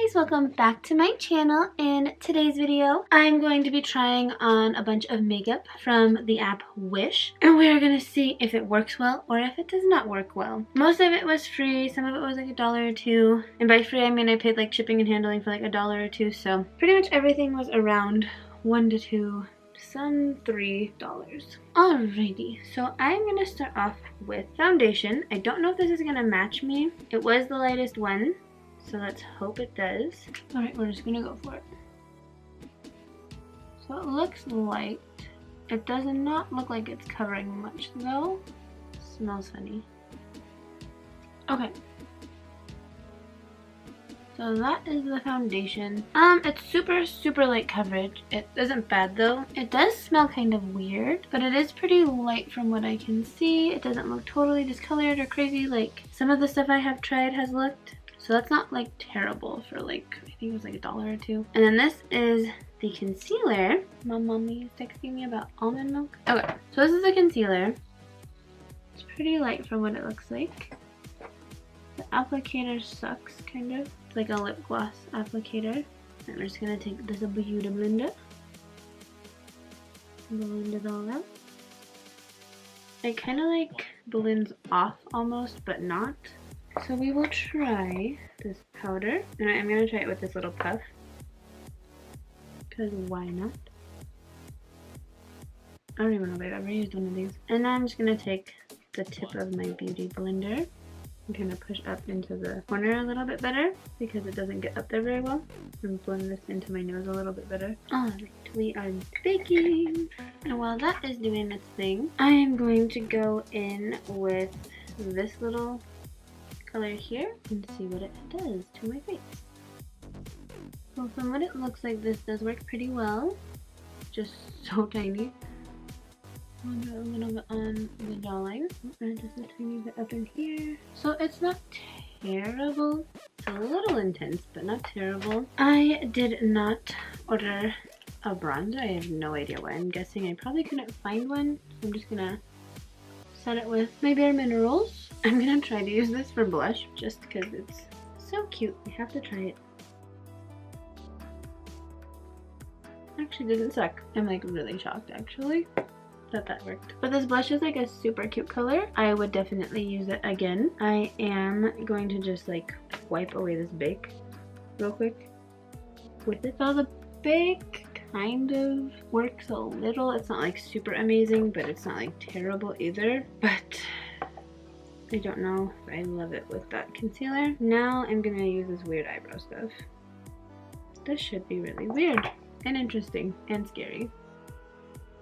guys, welcome back to my channel. In today's video, I'm going to be trying on a bunch of makeup from the app Wish, and we're going to see if it works well or if it does not work well. Most of it was free, some of it was like $1 or $2, and by free I mean I paid like shipping and handling for like $1 or $2, so pretty much everything was around $1 to $2, some $3. Alrighty, so I'm gonna start off with foundation. I don't know if this is gonna match me. It was the lightest one, so let's hope it does. Alright, we're just gonna go for it. So it looks light. It does not look like it's covering much though. Smells funny. Okay. So that is the foundation. It's super light coverage. It isn't bad though. It does smell kind of weird, but it is pretty light from what I can see. It doesn't look totally discolored or crazy like some of the stuff I have tried has looked. So that's not like terrible for like, I think it was like $1 or $2. And then this is the concealer. My mommy is texting me about almond milk. Okay, so this is the concealer. It's pretty light from what it looks like. The applicator sucks, kind of. It's like a lip gloss applicator. And we're just gonna take this beauty blender. Blend it all out. It kind of like blends off almost, but not. So we will try this powder. And I'm gonna try it with this little puff. Because why not? I don't even know if I've ever used one of these. And now I'm just gonna take the tip of my beauty blender and kind of push up into the corner a little bit better because it doesn't get up there very well. And blend this into my nose a little bit better. Alright, we are baking. And while that is doing its thing, I am going to go in with this little color here and see what it does to my face. So from what it looks like, this does work pretty well. Just so tiny. I'll do a little bit on the jawline and just a tiny bit up in here. So it's not terrible. It's a little intense, but not terrible. I did not order a bronzer. I have no idea why. I'm guessing I probably couldn't find one. So I'm just gonna set it with my Bare Minerals. I'm gonna try to use this for blush just because it's so cute. I have to try it. Actually didn't suck. I'm like really shocked actually that worked. But this blush is like a super cute color. I would definitely use it again. I am going to just like wipe away this bake real quick with it. So the bake kind of works a little. It's not like super amazing, but it's not like terrible either. But I don't know if I love it with that concealer. Now I'm gonna use this weird eyebrow stuff. This should be really weird and interesting and scary.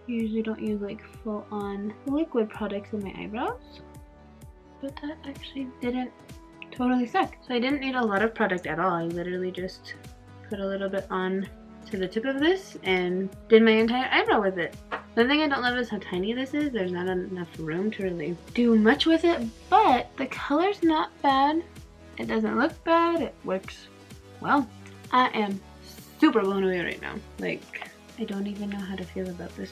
I usually don't use like full-on liquid products in my eyebrows, but that actually didn't totally suck. So I didn't need a lot of product at all. I literally just put a little bit on to the tip of this and did my entire eyebrow with it. The thing I don't love is how tiny this is. There's not enough room to really do much with it, but the color's not bad. It doesn't look bad. It works well. I am super blown away right now. Like, I don't even know how to feel about this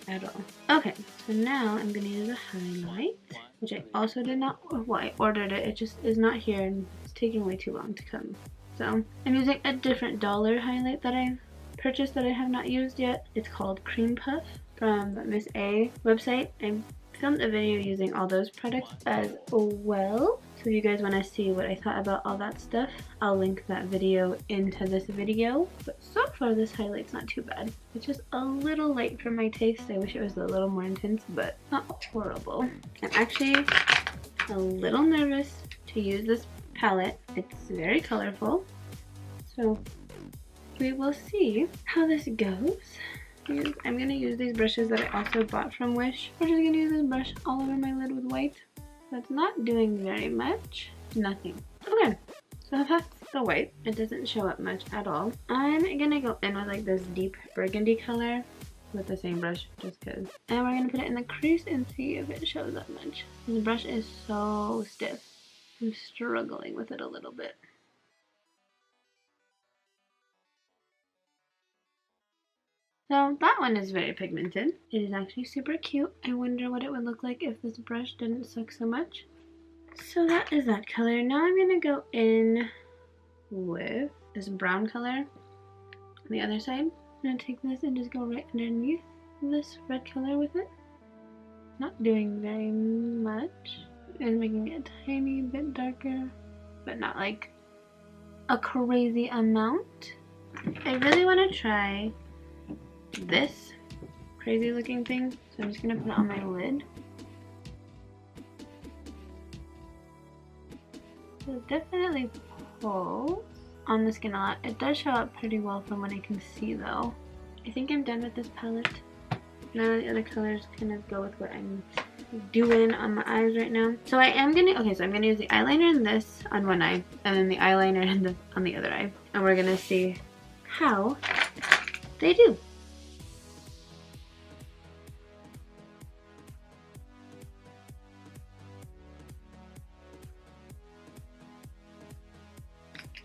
at all. Okay, so now I'm gonna use a highlight, which I also did not, well, I ordered it. It just is not here and it's taking way too long to come. So I'm using a different dollar highlight that I've purchased that I have not used yet. It's called Cream Puff from Miss A website. I filmed a video using all those products as well. So if you guys want to see what I thought about all that stuff, I'll link that video into this video. But so far this highlight's not too bad. It's just a little light for my taste. I wish it was a little more intense, but not horrible. I'm actually a little nervous to use this palette. It's very colorful. So we will see how this goes. I'm going to use these brushes that I also bought from Wish. We're just going to use this brush all over my lid with white. That's not doing very much. Nothing. Okay, so that's the white. It doesn't show up much at all. I'm going to go in with like this deep burgundy color with the same brush just because. And we're going to put it in the crease and see if it shows up much. The brush is so stiff. I'm struggling with it a little bit. So that one is very pigmented. It is actually super cute. I wonder what it would look like if this brush didn't suck so much. So that is that color. Now I'm going to go in with this brown color on the other side. I'm gonna take this and just go right underneath this red color with it. Not doing very much. It's making it a tiny bit darker, but not like a crazy amount. I really want to try this crazy looking thing, so I'm just gonna put it on my lid. So it definitely pulls on the skin a lot. It does show up pretty well from what I can see though. I think I'm done with this palette. None of the other colors kind of go with what I'm doing on my eyes right now. So I am gonna, so I'm gonna use the eyeliner in this on one eye and then the eyeliner on the other eye. And we're gonna see how they do.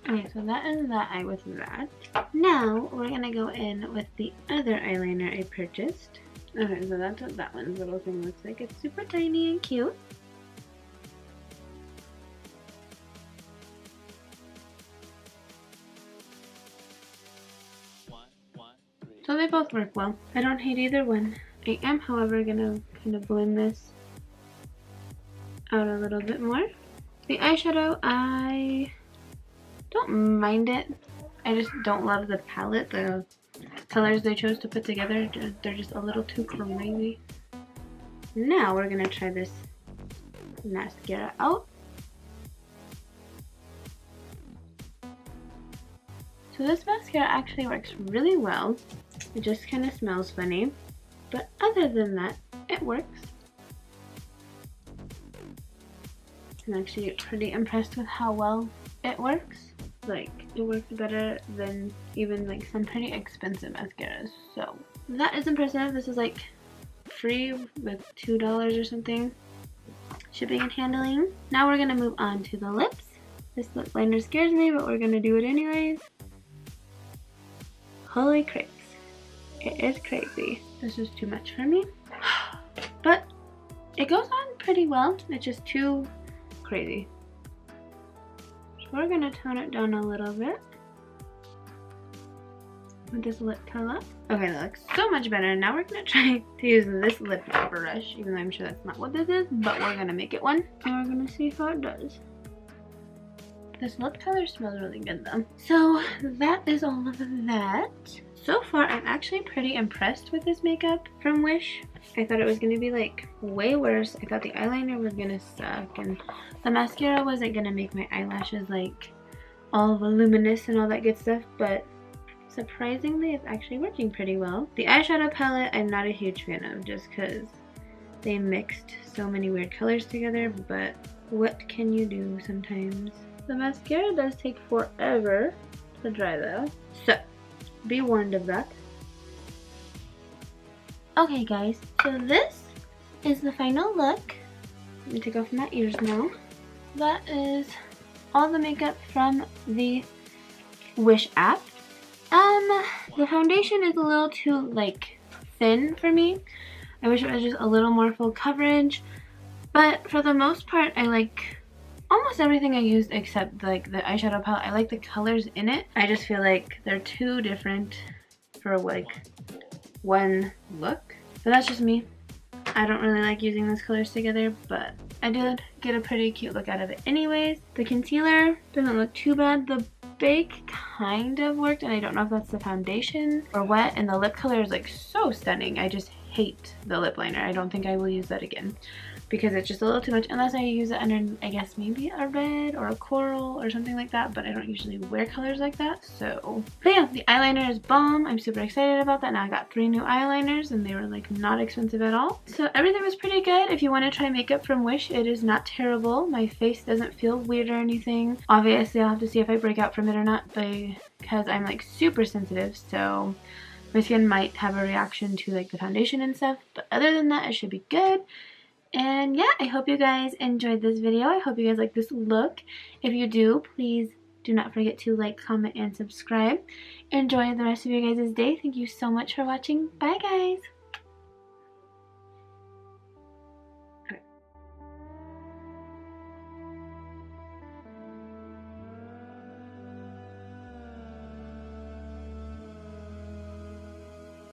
Okay, so that is that eye with that. Now we're gonna go in with the other eyeliner I purchased. Okay, so that's what that one's little thing looks like. It's super tiny and cute. So they both work well. I don't hate either one. I am, however, gonna kind of blend this out a little bit more. The eyeshadow, I don't mind it. I just don't love the palette. The colors they chose to put together, they're just a little too crazy. Now we're gonna try this mascara out. So this mascara actually works really well. It just kind of smells funny, but other than that, it works. I'm actually pretty impressed with how well it works. Like, it works better than even like some pretty expensive mascaras. So that is impressive. This is like free with $2 or something. Shipping and handling. Now we're gonna move on to the lips. This lip liner scares me, but we're gonna do it anyways. Holy crap. It is crazy. This is too much for me. But it goes on pretty well. It's just too crazy. So we're gonna tone it down a little bit with this lip color. Okay, that looks so much better. Now we're gonna try to use this lip brush, even though I'm sure that's not what this is, but we're gonna make it one. And we're gonna see how it does. This lip color smells really good though. So that is all of that. So far, I'm actually pretty impressed with this makeup from Wish. I thought it was gonna be like way worse. I thought the eyeliner was gonna suck and the mascara wasn't gonna make my eyelashes like all voluminous and all that good stuff, but surprisingly, it's actually working pretty well. The eyeshadow palette, I'm not a huge fan of just because they mixed so many weird colors together, but what can you do sometimes? The mascara does take forever to dry though, so be warned of that. Okay guys, so this is the final look. Let me take off my ears now. That is all the makeup from the Wish app. The foundation is a little too like thin for me. I wish it was just a little more full coverage, but for the most part I like almost everything I used except like the eyeshadow palette. I like the colors in it. I just feel like they're too different for like one look. But that's just me. I don't really like using those colors together, but I did get a pretty cute look out of it anyways. The concealer doesn't look too bad. The bake kind of worked, and I don't know if that's the foundation or what. And the lip color is like so stunning. I just hate the lip liner. I don't think I will use that again because it's just a little too much, unless I use it under, I guess, maybe a red or a coral or something like that, but I don't usually wear colors like that. So, but yeah, the eyeliner is bomb. I'm super excited about that. Now I got 3 new eyeliners and they were like not expensive at all. So everything was pretty good. If you want to try makeup from Wish, it is not terrible. My face doesn't feel weird or anything. Obviously, I'll have to see if I break out from it or not because I'm like super sensitive, so my skin might have a reaction to like the foundation and stuff. But other than that, it should be good. And yeah, I hope you guys enjoyed this video. I hope you guys like this look. If you do, please do not forget to like, comment, and subscribe. Enjoy the rest of your guys' day. Thank you so much for watching. Bye, guys.